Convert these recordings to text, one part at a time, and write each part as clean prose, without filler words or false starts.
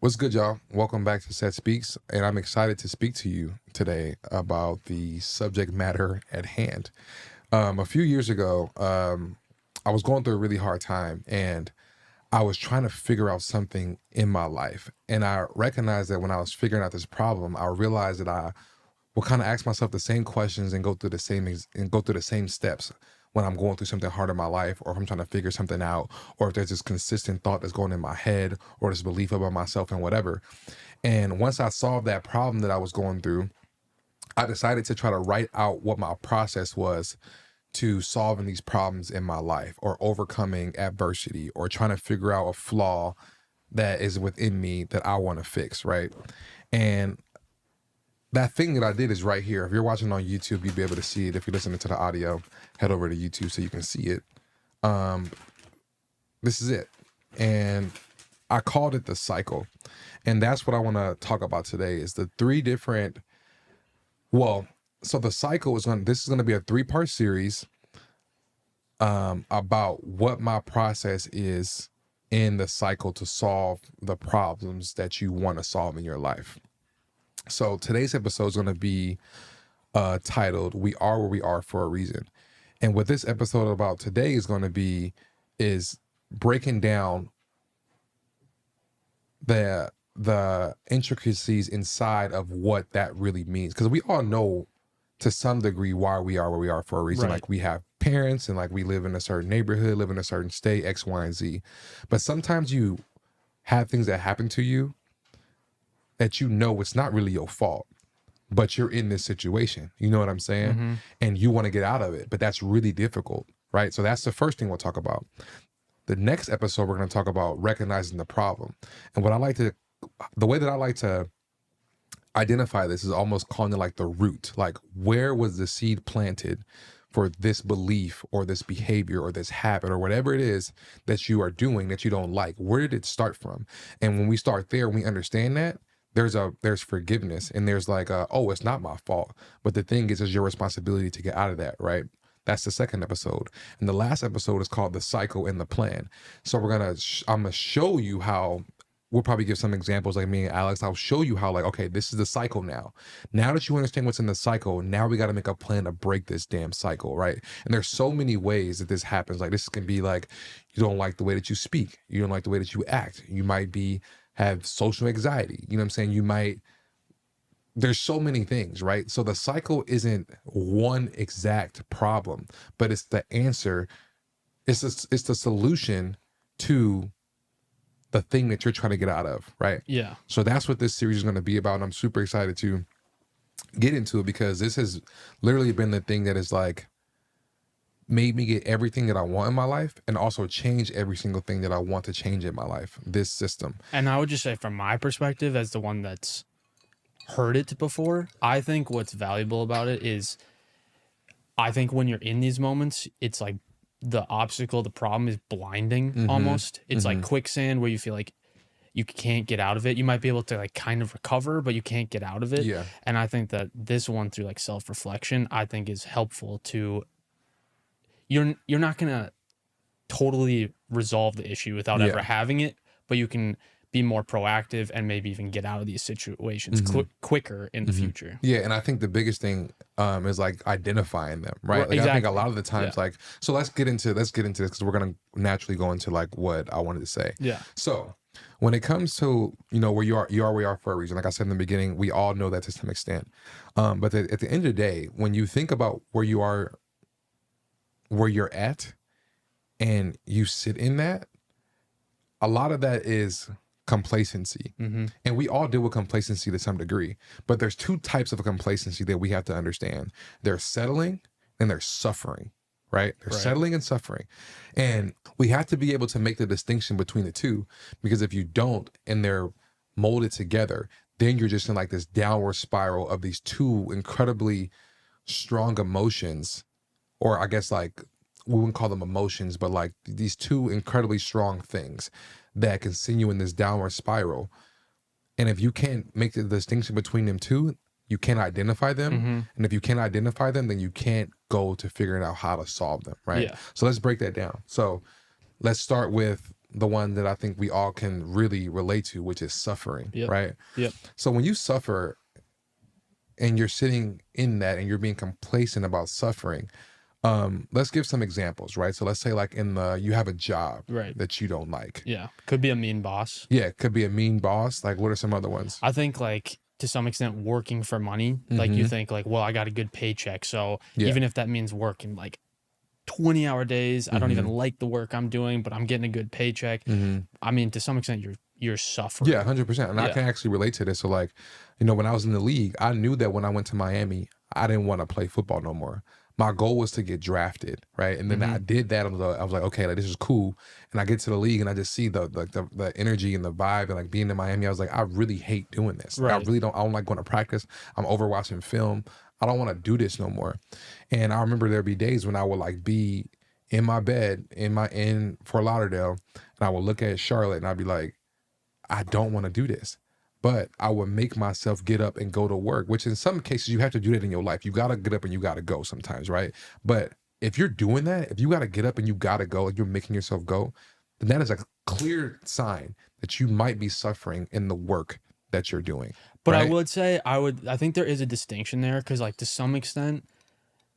What's good, y'all? Welcome back to Set Speaks, and I'm excited to speak to you today about the subject matter at hand. A few years ago, I was going through a really hard time, and I was trying to figure out something in my life. And I recognized that when I was figuring out this problem, I realized that I will kind of ask myself the same questions and go through the same steps when I'm going through something hard in my life, or if I'm trying to figure something out, or if there's this consistent thought that's going in my head, or this belief about myself and whatever. And once I solved that problem that I was going through, I decided to try to write out what my process was to solving these problems in my life, or overcoming adversity, or trying to figure out a flaw that is within me that I want to fix, right? And that thing that I did is right here. If you're watching on YouTube, you'll be able to see it. If you're listening to the audio, head over to YouTube so you can see it. This is it. And I called it the cycle. And that's what I want to talk about today is the three different, so the cycle this is going to be a 3-part series about what my process is in the cycle to solve the problems that you want to solve in your life. So today's episode is going to be titled "We Are Where We Are for a Reason," and what this episode about today is going to be is breaking down the intricacies inside of what that really means, because we all know to some degree why we are where we are for a reason. Right. Like, we have parents, and like we live in a certain neighborhood, live in a certain state, X, Y, and Z. But sometimes you have things that happen to you that you know it's not really your fault, but you're in this situation. You know what I'm saying? Mm-hmm. And you want to get out of it, but that's really difficult, right? So that's the first thing we'll talk about. The next episode, we're going to talk about recognizing the problem. And the way that I like to identify this is almost calling it like the root. Like, where was the seed planted for this belief or this behavior or this habit or whatever it is that you are doing that you don't like? Where did it start from? And when we start there, we understand that there's forgiveness, and there's like oh, it's not my fault. But the thing is, it's your responsibility to get out of that, right? That's the second episode. And the last episode is called The Cycle and the Plan. So I'm gonna show you how. We'll probably give some examples, like me and Alex. I'll show you how, like, okay, this is the cycle now. Now that you understand what's in the cycle, now we got to make a plan to break this damn cycle, right? And there's so many ways that this happens. Like, this can be like, you don't like the way that you speak. You don't like the way that you act. You might have social anxiety. You know what I'm saying? There's so many things, right? So the cycle isn't one exact problem, but it's the answer. It's the solution to the thing that you're trying to get out of, right? Yeah. So that's what this series is going to be about. And I'm super excited to get into it, because this has literally been the thing that is like made me get everything that I want in my life, and also change every single thing that I want to change in my life. This system. And I would just say, from my perspective, as the one that's heard it before, I think what's valuable about it is, I think when you're in these moments, it's like the obstacle, the problem is blinding almost. It's like quicksand, where you feel like you can't get out of it. You might be able to like kind of recover, but you can't get out of it. Yeah. And I think that this one, through like self-reflection, I think is helpful to, you're not going to totally resolve the issue without ever having it, but you can be more proactive and maybe even get out of these situations quicker in the future. Yeah, and I think the biggest thing is like identifying them, right? Like, I think a lot of the times, like, so let's get into this, because we're gonna naturally go into like what I wanted to say. Yeah. So when it comes to, where you are where you are for a reason. Like I said in the beginning, we all know that to some extent. But at the end of the day, when you think about where you are, where you're at, and you sit in that, a lot of that is complacency. And we all deal with complacency to some degree, but there's two types of complacency that we have to understand. There's settling and there's suffering, right? There's settling and suffering. And we have to be able to make the distinction between the two, because if you don't, and they're molded together, then you're just in like this downward spiral of these two incredibly strong emotions, or I guess like we wouldn't call them emotions, but like these two incredibly strong things that can send you in this downward spiral. And if you can't make the distinction between them two, you can't identify them. And if you can't identify them, then you can't go to figuring out how to solve them, right? Yeah. So let's break that down. So let's start with the one that I think we all can really relate to, which is suffering, Yep. right? Yep. So when you suffer and you're sitting in that and you're being complacent about suffering, let's give some examples, right? So let's say like you have a job Right. that you don't like. Yeah. Could be a mean boss. Yeah, it could be a mean boss. Like, what are some other ones? I think like to some extent working for money, like you Mhm. think like, well, I got a good paycheck. So Yeah. even if that means working like 20-hour days, I don't even Mhm. like the work I'm doing, but I'm getting a good paycheck. Mhm. I mean, to some extent you're suffering. Yeah, 100%. And I Yeah. can actually relate to this. So like, when I was in the league, I knew that when I went to Miami, I didn't want to play football no more. My goal was to get drafted, right? And then I did that. I was like, okay, like this is cool. And I get to the league and I just see the energy and the vibe and like being in Miami. I was like, I really hate doing this. Like, Right. I don't like going to practice. I'm overwatching film. I don't want to do this no more. And I remember there'd be days when I would like be in my bed in Fort Lauderdale, and I would look at Charlotte and I'd be like, I don't want to do this. But I would make myself get up and go to work, which in some cases you have to do that in your life. You got to get up and you got to go sometimes, right? But if you're doing that, if you got to get up and you got to go, like you're making yourself go, then that is a clear sign that you might be suffering in the work that you're doing. But right? I would say I think there is a distinction there because like to some extent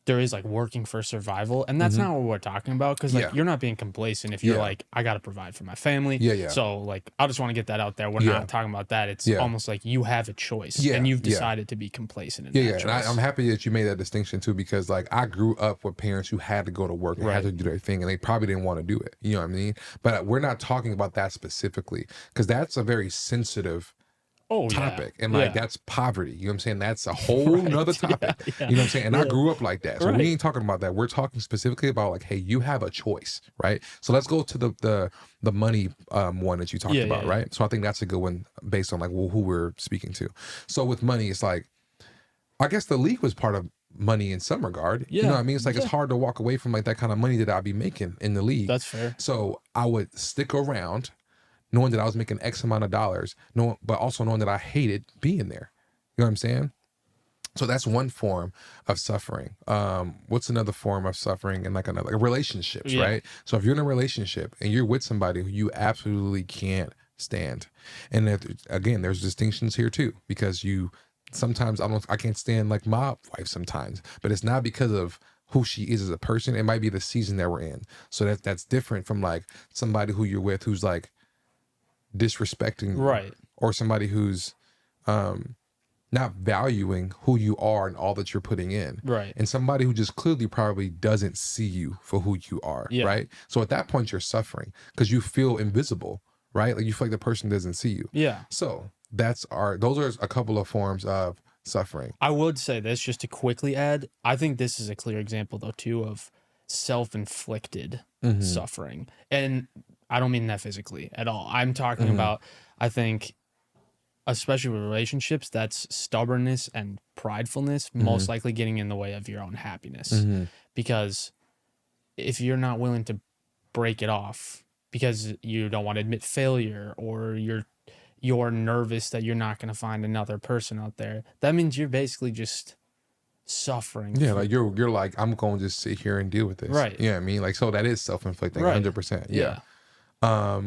there is like working for survival, and that's not what we're talking about because like Yeah. you're not being complacent if you're Yeah. like I got to provide for my family. Yeah, yeah. So like I just want to get that out there. We're Yeah. not talking about that. It's Yeah. almost like you have a choice Yeah, and you've yeah. decided to be complacent in Yeah, that yeah. And choice. I'm happy that you made that distinction too, because like I grew up with parents who had to go to work and had Right. to do their thing and they probably didn't want to do it. You know what I mean? But we're not talking about that specifically because that's a very sensitive Oh, yeah. topic. And like Yeah. that's poverty. You know what I'm saying? That's a whole Right. nother Yeah, topic. yeah. You know what I'm saying? And I Yeah. grew up like that. So Right. we ain't talking about that. We're talking specifically about like, hey, you have a choice, right? So let's go to the money one that you talked Yeah, about, yeah, right? So I think that's a good one based on like who we're speaking to. So with money, it's like I guess the league was part of money in some regard. You know Yeah. what I mean? It's like it's Yeah. hard to walk away from like that kind of money that I'd be making in the league. That's fair. So I would stick around knowing that I was making X amount of dollars, but also knowing that I hated being there. You know what I'm saying? So that's one form of suffering. What's another form of suffering in like relationships, Yeah. right? So if you're in a relationship and you're with somebody who you absolutely can't stand, and again, there's distinctions here too, because sometimes I can't stand like my wife sometimes, but it's not because of who she is as a person. It might be the season that we're in. So that's different from like somebody who you're with who's like disrespecting you, Right. or somebody who's not valuing who you are and all that you're putting in, Right. and somebody who just clearly probably doesn't see you for who you are, Yeah. right? So at that point you're suffering because you feel invisible, right? Like you feel like the person doesn't see you. Yeah. So those are a couple of forms of suffering. I would say this just to quickly add. I think this is a clear example though too of self-inflicted suffering. And I don't mean that physically at all. I'm talking about I think especially with relationships, that's stubbornness and pridefulness most likely getting in the way of your own happiness. Because if you're not willing to break it off because you don't want to admit failure or you're nervous that you're not going to find another person out there, that means you're basically just suffering. Yeah, like you're like, I'm going to just sit here and deal with this. Right. You know what I mean? Like, so that is self-inflicting, Right. 100%. Yeah. I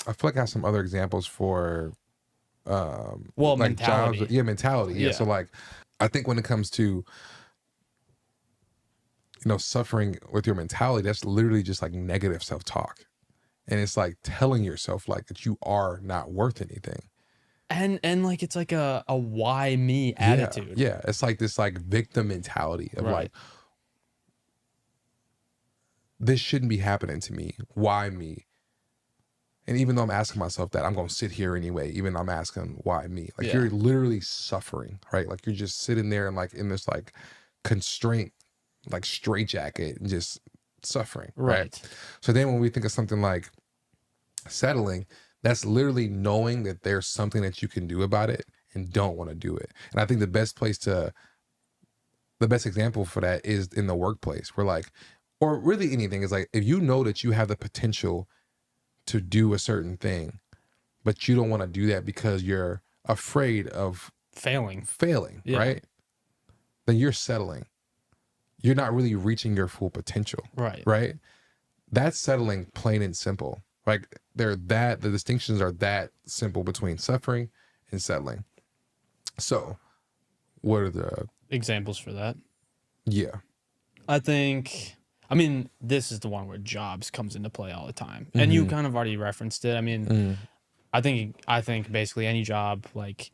feel like I have some other examples for Well, like mentality. jobs. Yeah, mentality. Yeah. Yeah. So like I think when it comes to suffering with your mentality, that's literally just like negative self-talk. And it's like telling yourself like that you are not worth anything. And like it's like a why me attitude. Yeah. It's like this like victim mentality of Right. like, this shouldn't be happening to me. Why me? And even though I'm asking myself that, I'm going to sit here anyway, even though I'm asking why me. Like Yeah. you're literally suffering, right? Like you're just sitting there and like in this like constraint, like straitjacket and just suffering. Right. So then when we think of something like settling, that's literally knowing that there's something that you can do about it and don't want to do it. And I think the best example for that is in the workplace where like, or really anything is like, if you know that you have the potential to do a certain thing, but you don't want to do that because you're afraid of Failing. failing, right? Then you're settling. You're not really reaching your full potential, Right. right? That's settling, plain and simple. Like the distinctions are that simple between suffering and settling. So what are the Examples for that. yeah. I mean, this is the one where jobs comes into play all the time. And you Mm-hmm. kind of already referenced it. I mean, Mm-hmm. I think basically any job, like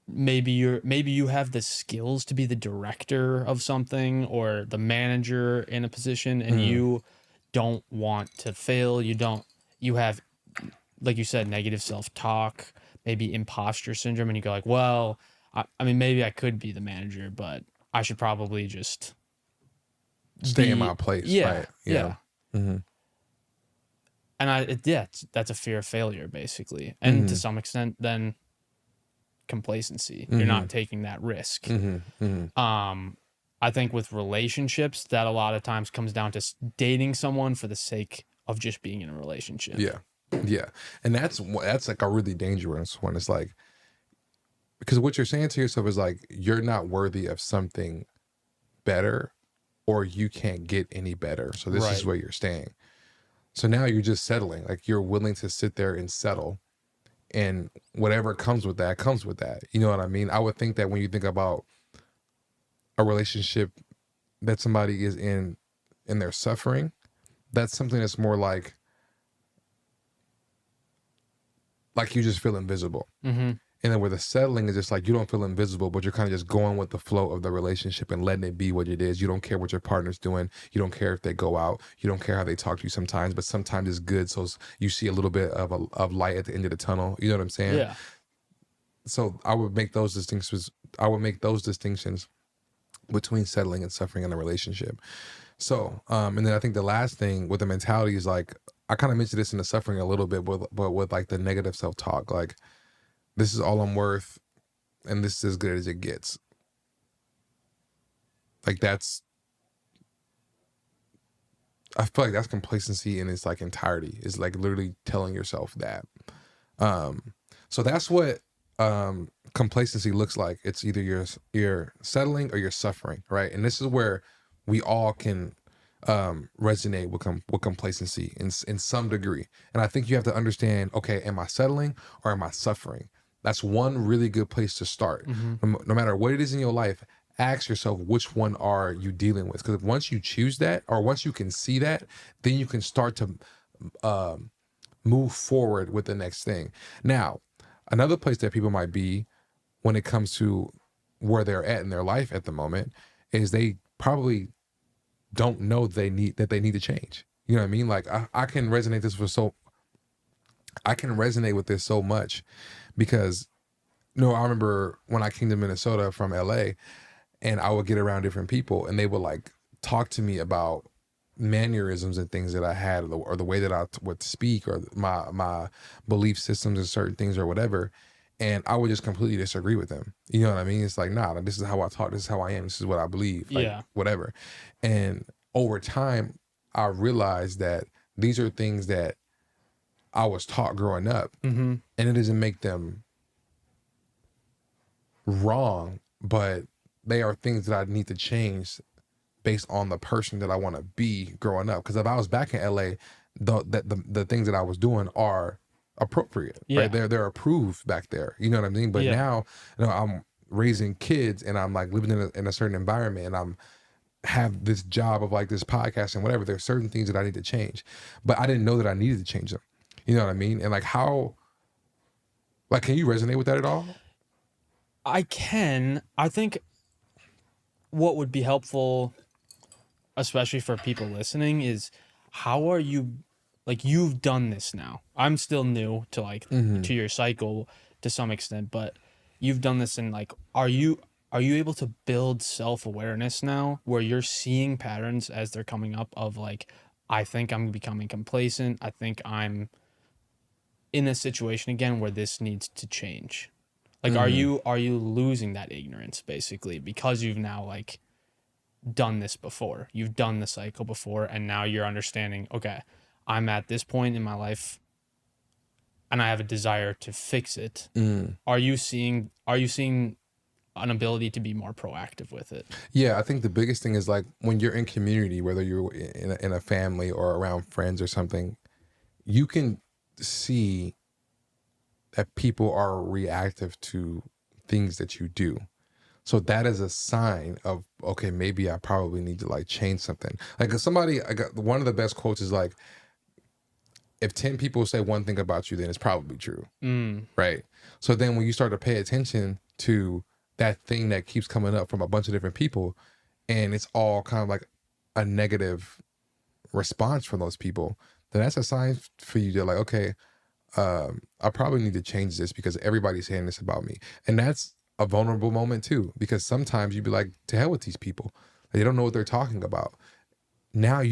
maybe you have the skills to be the director of something or the manager in a position, and Mm-hmm. you don't want to fail. You have, like you said, negative self-talk, maybe imposter syndrome, and you go like, well, I mean, maybe I could be the manager, but I should probably just Stay in be, my place, yeah, right? Yeah. yeah. Mm-hmm. And that's a fear of failure basically. And to Mm-hmm. some extent then complacency. You're Mm-hmm. not taking that risk. Mm-hmm. Mm-hmm. I think with relationships that a lot of times comes down to dating someone for the sake of just being in a relationship. Yeah. Yeah. And that's like a really dangerous one. It's like, because what you're saying to yourself is like, you're not worthy of something better, or you can't get any better. So this is Right. where you're staying. So now you're just settling. Like you're willing to sit there and settle, and whatever comes with that comes with that. You know what I mean? I would think that when you think about a relationship that somebody is in and they're suffering, that's something that's more like you just feel invisible. Mm-hmm. And then where the settling is just like you don't feel invisible, but you're kind of just going with the flow of the relationship and letting it be what it is. You don't care what your partner's doing. You don't care if they go out. You don't care how they talk to you sometimes, but sometimes it's good. So you see a little bit of light at the end of the tunnel. You know what I'm saying? Yeah. So I would make those distinctions. I would make those distinctions between settling and suffering in a relationship. So, and then I think the last thing with the mentality is like, I kind of mentioned this in the suffering a little bit, but with like the negative self-talk, like this is all I'm worth and this is as good as it gets. Like I feel like that's complacency in its like entirety. Is like literally telling yourself that. Um, so that's what complacency looks like. It's either you're settling or you're suffering, right? And this is where we all can resonate with complacency in some degree. And I think you have to understand, okay, am I settling or am I suffering? That's one really good place to start. Mm-hmm. No matter what it is in your life, ask yourself which one are you dealing with? Because once you choose that, or once you can see that, then you can start to move forward with the next thing. Now, another place that people might be when it comes to where they're at in their life at the moment is they probably don't know they need to change. You know what I mean? Like I can resonate with this so much because I remember when I came to Minnesota from LA and I would get around different people and they would like talk to me about mannerisms and things that I had, or the way that I would speak, or my belief systems and certain things or whatever. And I would just completely disagree with them. You know what I mean? It's like, nah, this is how I talk. This is how I am. This is what I believe. Like Yeah. whatever. And over time, I realized that these are things that I was taught growing up, Mm-hmm. and it doesn't make them wrong, but they are things that I need to change based on the person that I want to be growing up. Because if I was back in LA, the things that I was doing are appropriate, Yeah. right? They're approved back there. You know what I mean? But Yeah. now, I'm raising kids and I'm like living in a certain environment, and I'm have this job of like this podcast and whatever. There's certain things that I need to change, but I didn't know that I needed to change them. You know what I mean? And like can you resonate with that at all? I think what would be helpful, especially for people listening, is how are you, like, you've done this now. I'm still new to Mm-hmm. to your cycle to some extent, but you've done this, and like, are you able to build self-awareness now where you're seeing patterns as they're coming up of like, I think I'm becoming complacent. I think I'm in a situation again where this needs to change. Like, Mm-hmm. are you losing that ignorance basically because you've now like done this before. You've done the cycle before, and now you're understanding, okay, I'm at this point in my life and I have a desire to fix it. Mm. Are you seeing an ability to be more proactive with it. Yeah, I think the biggest thing is like when you're in community, whether you're in a family or around friends or something, you can see that people are reactive to things that you do. So that is a sign of, okay, maybe I probably need to like change something. Like if somebody, I got one of the best quotes is like, if 10 people say one thing about you, then it's probably true. Right. So then when you start to pay attention to that thing that keeps coming up from a bunch of different people, and it's all kind of like a negative response from those people, then that's a sign for you to like, okay, I probably need to change this because everybody's saying this about me. And that's a vulnerable moment too, because sometimes you'd be like, to hell with these people. They don't know what they're talking about. Now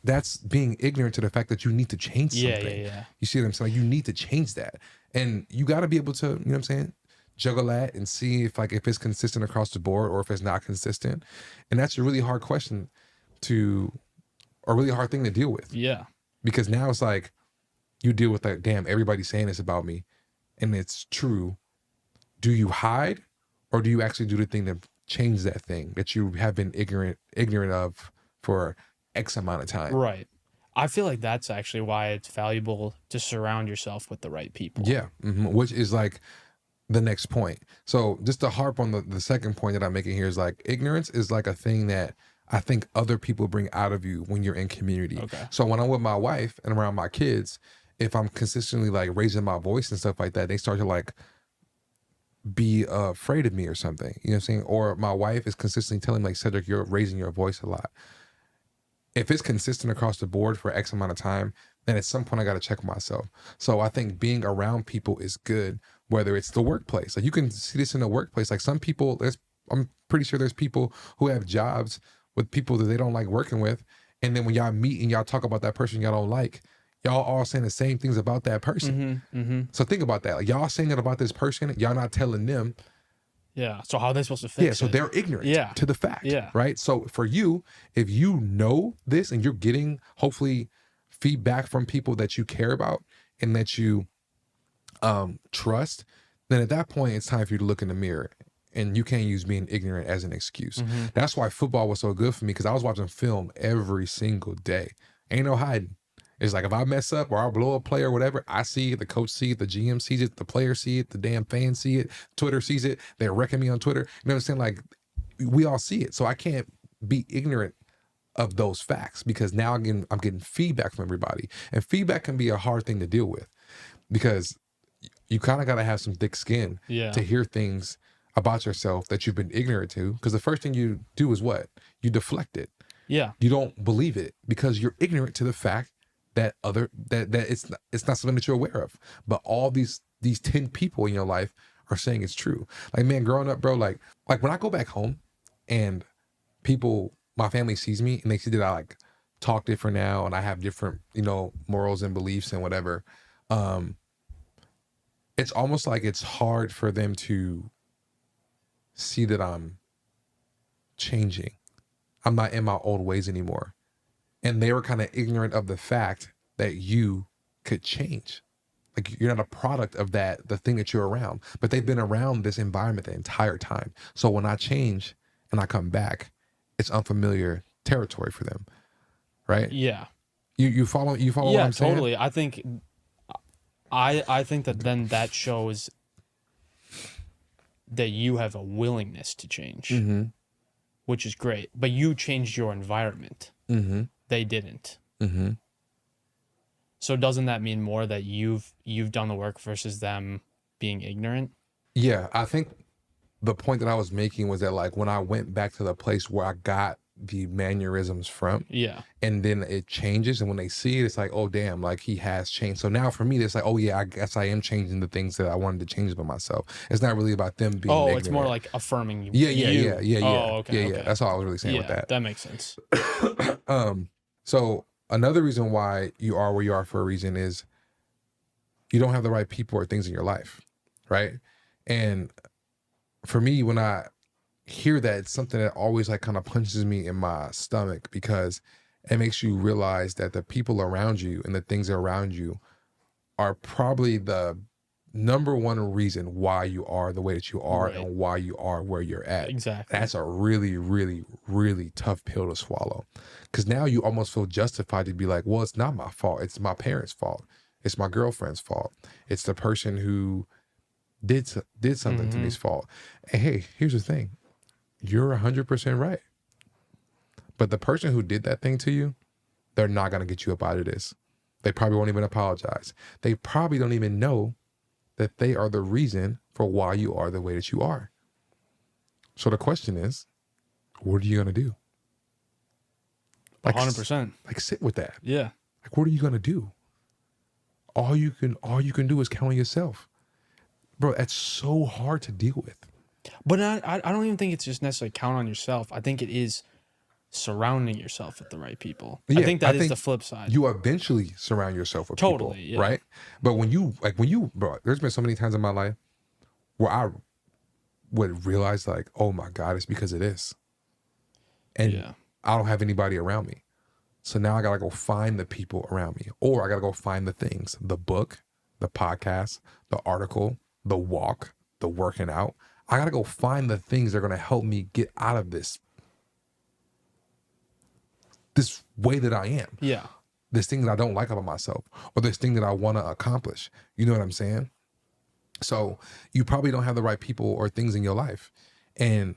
that's being ignorant to the fact that you need to change something. Yeah. You see what I'm saying? Like, you need to change that. And you got to be able to, you know what I'm saying? Juggle that and see if it's consistent across the board or if it's not consistent. And that's a really hard question or really hard thing to deal with. Yeah. Because now it's like, you deal with like, damn, everybody's saying this about me and it's true. Do you hide or do you actually do the thing to change that thing that you have been ignorant of for X amount of time? Right. I feel like that's actually why it's valuable to surround yourself with the right people. Yeah. Which is like the next point. So just to harp on the second point that I'm making here is like, ignorance is like a thing that I think other people bring out of you when you're in community. Okay. So when I'm with my wife and around my kids, if I'm consistently like raising my voice and stuff like that, they start to like be afraid of me or something. You know what I'm saying? Or my wife is consistently telling me like, Cedric, you're raising your voice a lot. If it's consistent across the board for X amount of time, then at some point I got to check myself. So I think being around people is good, whether it's the workplace. Like you can see this in the workplace. Like some people, I'm pretty sure there's people who have jobs with people that they don't like working with. And then when y'all meet and y'all talk about that person y'all don't like, y'all all saying the same things about that person. So think about that. Like y'all saying it about this person, y'all not telling them. Yeah. So how are they supposed to fix it? Yeah. So they're ignorant to the fact. Yeah. Right. So for you, if you know this and you're getting hopefully feedback from people that you care about and that you trust, then at that point it's time for you to look in the mirror. And you can't use being ignorant as an excuse. That's why football was so good for me, because I was watching film every single day. Ain't no hiding. It's like if I mess up or I blow a play or whatever, I see it, the coach sees it, the GM sees it, the player see it, the damn fans see it, Twitter sees it, they're wrecking me on Twitter. You know what I'm saying? Like, we all see it. So I can't be ignorant of those facts, because now I'm getting feedback from everybody. And feedback can be a hard thing to deal with, because you kind of got to have some thick skin to hear things about yourself that you've been ignorant to. Because the first thing you do is what? You deflect it. Yeah. You don't believe it because you're ignorant to the fact that it's not something that you're aware of. But all these 10 people in your life are saying it's true. Like, man, growing up, bro, like when I go back home and my family sees me and they see that I like talk different now and I have different, morals and beliefs and whatever. It's almost like it's hard for them to see that I'm changing. I'm not in my old ways anymore. And they were kind of ignorant of the fact that you could change. Like, you're not a product of the thing that you're around, but they've been around this environment the entire time. So when I change and I come back, it's unfamiliar territory for them. Right? Yeah. You follow what I'm saying? Yeah, totally. I think that then that shows that you have a willingness to change, which is great. But you changed your environment. They didn't. So doesn't that mean more that you've done the work versus them being ignorant? Yeah, I think the point that I was making was that, like, when I went back to the place where I got the mannerisms from, and then it changes, and when they see it, it's like, oh damn, like he has changed. So now for me, it's like, oh yeah, I guess I am changing the things that I wanted to change about myself. It's not really about them being ignorant. It's more like affirming you. Yeah. Oh, okay. That's all I was really saying with that. That makes sense. So another reason why you are where you are for a reason is you don't have the right people or things in your life, right? And for me, when I hear that, it's something that always like kind of punches me in my stomach, because it makes you realize that the people around you and the things around you are probably the number one reason why you are the way that you are Right. and why you are where you're at. Exactly. That's a really, really, really tough pill to swallow. Because now you almost feel justified to be like, well, it's not my fault. It's my parents' fault. It's my girlfriend's fault. It's the person who did something to me's fault. And hey, here's the thing. You're 100% right. But the person who did that thing to you, they're not going to get you up out of this. They probably won't even apologize. They probably don't even know that they are the reason for why you are the way that you are. So the question is, what are you going to do? 100%. Like sit with that. Yeah. Like, what are you going to do? All you can do is count on yourself. Bro, that's so hard to deal with. But I don't even think it's just necessarily count on yourself. I think it is surrounding yourself with the right people. Yeah, I think that is the flip side. You eventually surround yourself with people, yeah. right? But when you, bro, there's been so many times in my life where I would realize like, oh my God, it's because of this. And Yeah. I don't have anybody around me. So now I got to go find the people around me, or I got to go find the things, the book, the podcast, the article, the walk, the working out. I got to go find the things that are going to help me get out of this way that I am. Yeah. This thing that I don't like about myself, or this thing that I want to accomplish. You know what I'm saying? So you probably don't have the right people or things in your life, and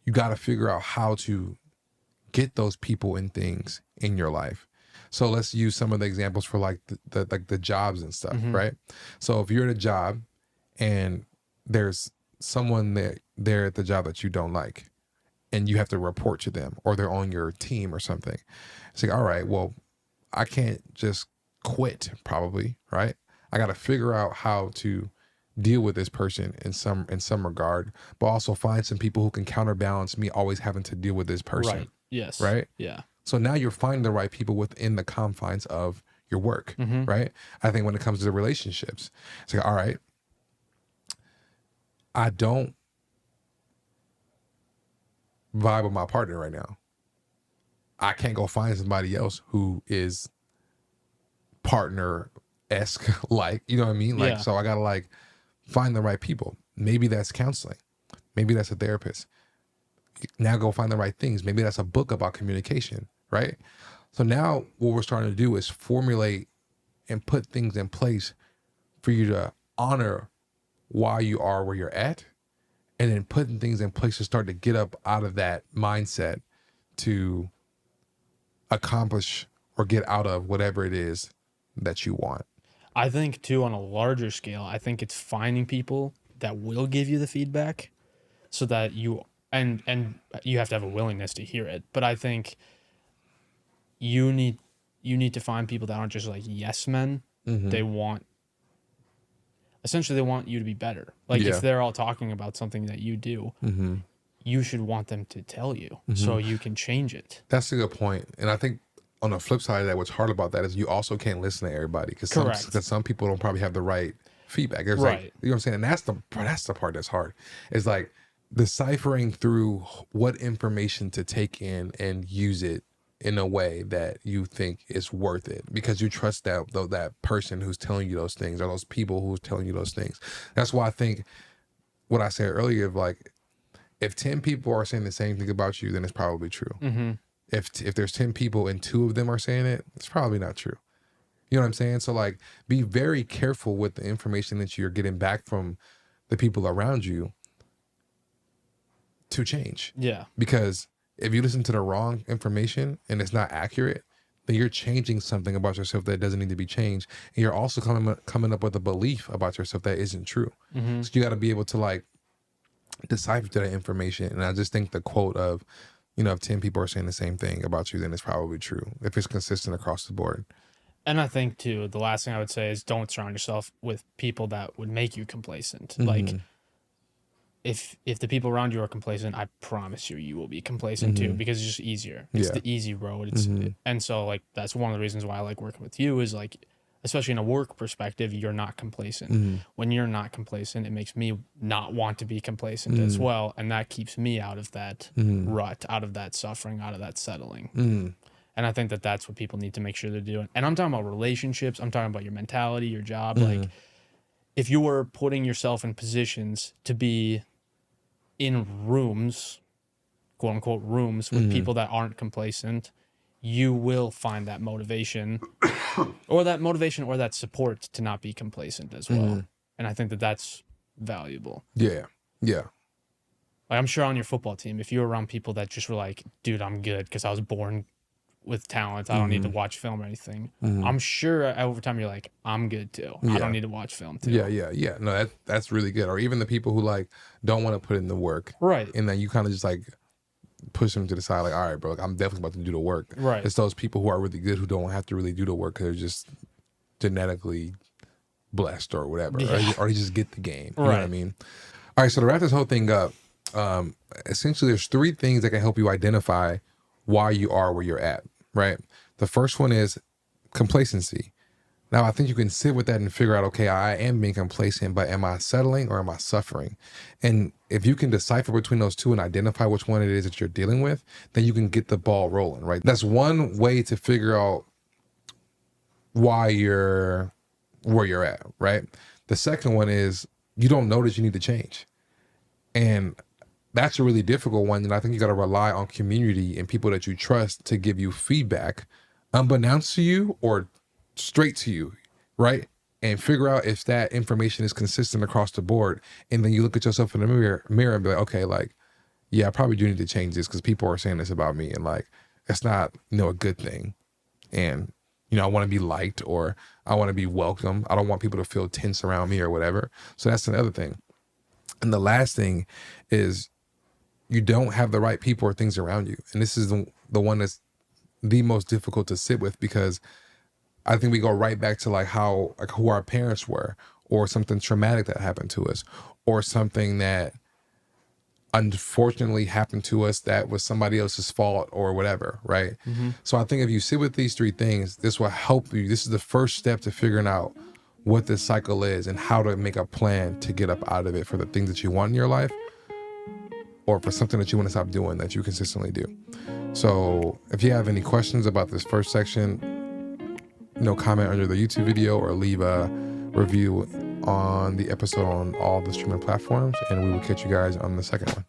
you got to figure out how to get those people and things in your life. So let's use some of the examples for like the jobs and stuff, right? So if you're at a job and there's someone there at the job that you don't like, and you have to report to them, or they're on your team or something, it's like, all right, well, I can't just quit, probably, right? I got to figure out how to deal with this person in some regard, but also find some people who can counterbalance me always having to deal with this person. Right. Yes. Right? Yeah. So now you're finding the right people within the confines of your work, right? I think when it comes to the relationships, it's like, all right, I don't vibe with my partner right now. I can't go find somebody else who is partner-esque, like, you know what I mean? Like, Yeah. so I gotta like find the right people. Maybe that's counseling. Maybe that's a therapist. Now go find the right things. Maybe that's a book about communication, right? So now what we're starting to do is formulate and put things in place for you to honor why you are where you're at, and then putting things in place to start to get up out of that mindset to accomplish or get out of whatever it is that you want. I think too, on a larger scale, I think it's finding people that will give you the feedback so that you and you have to have a willingness to hear it. But I think you need to find people that aren't just like yes men. They want you to be better. Like Yeah. if they're all talking about something that you do, you should want them to tell you so you can change it. That's a good point. And I think on the flip side of that, what's hard about that is you also can't listen to everybody, because some people don't probably have the right feedback. There's like, Right. you know what I'm saying? And that's the part that's hard. It's like deciphering through what information to take in and use it in a way that you think is worth it, because you trust that person who's telling you those things, or those people who's telling you those things. That's why I think what I said earlier of like, if 10 people are saying the same thing about you, then it's probably true. If there's 10 people and 2 of them are saying it, it's probably not true. You know what I'm saying? So like, be very careful with the information that you're getting back from the people around you to change. Yeah. Because if you listen to the wrong information and it's not accurate, then you're changing something about yourself that doesn't need to be changed. And you're also coming up with a belief about yourself that isn't true. So you got to be able to like decipher that information. And I just think the quote of, you know, if 10 people are saying the same thing about you, then it's probably true, if it's consistent across the board. And I think too, the last thing I would say is don't surround yourself with people that would make you complacent. Like if the people around you are complacent, I promise you will be complacent too, because it's just easier. It's the easy road. And so like that's one of the reasons why I like working with you, is like, especially in a work perspective, you're not complacent. When you're not complacent, it makes me not want to be complacent as well, and that keeps me out of that rut, out of that suffering, out of that settling. And I think that that's what people need to make sure they're doing. And I'm talking about relationships. I'm talking about your mentality, your job. Like if you were putting yourself in positions to be in rooms, quote unquote rooms, with people that aren't complacent, you will find that motivation or that support to not be complacent as well. And I think that that's valuable. Yeah. Yeah. Like, I'm sure on your football team, if you were around people that just were like, dude, I'm good because I was born with talent, I don't need to watch film or anything. I'm sure over time you're like, I'm good too. I don't need to watch film too. Yeah. No, that's really good. Or even the people who like don't want to put in the work. Right. And then you kind of just like push them to the side, like, all right, bro, I'm definitely about to do the work. Right. It's those people who are really good who don't have to really do the work because they're just genetically blessed or whatever, or they just get the game. You know what I mean? All right, so to wrap this whole thing up, essentially there's 3 things that can help you identify why you are where you're at, right? The first one is complacency. Now, I think you can sit with that and figure out, okay, I am being complacent, but am I settling or am I suffering? And if you can decipher between those two and identify which one it is that you're dealing with, then you can get the ball rolling, right? That's one way to figure out why you're where you're at, right? The second one is you don't know that you need to change. And that's a really difficult one. And I think you got to rely on community and people that you trust to give you feedback, unbeknownst to you or straight to you, right? And figure out if that information is consistent across the board. And then you look at yourself in the mirror and be like, okay, like, yeah, I probably do need to change this because people are saying this about me. And like, it's not, a good thing. And, I want to be liked or I want to be welcome. I don't want people to feel tense around me or whatever. So that's another thing. And the last thing is you don't have the right people or things around you. And this is the one that's the most difficult to sit with, because I think we go right back to who our parents were, or something traumatic that happened to us, or something that unfortunately happened to us that was somebody else's fault or whatever, right? So I think if you sit with these 3 things, this will help you. This is the first step to figuring out what this cycle is and how to make a plan to get up out of it for the things that you want in your life, or for something that you want to stop doing that you consistently do. So if you have any questions about this first section, comment under the YouTube video or leave a review on the episode on all the streaming platforms, and we will catch you guys on the second one.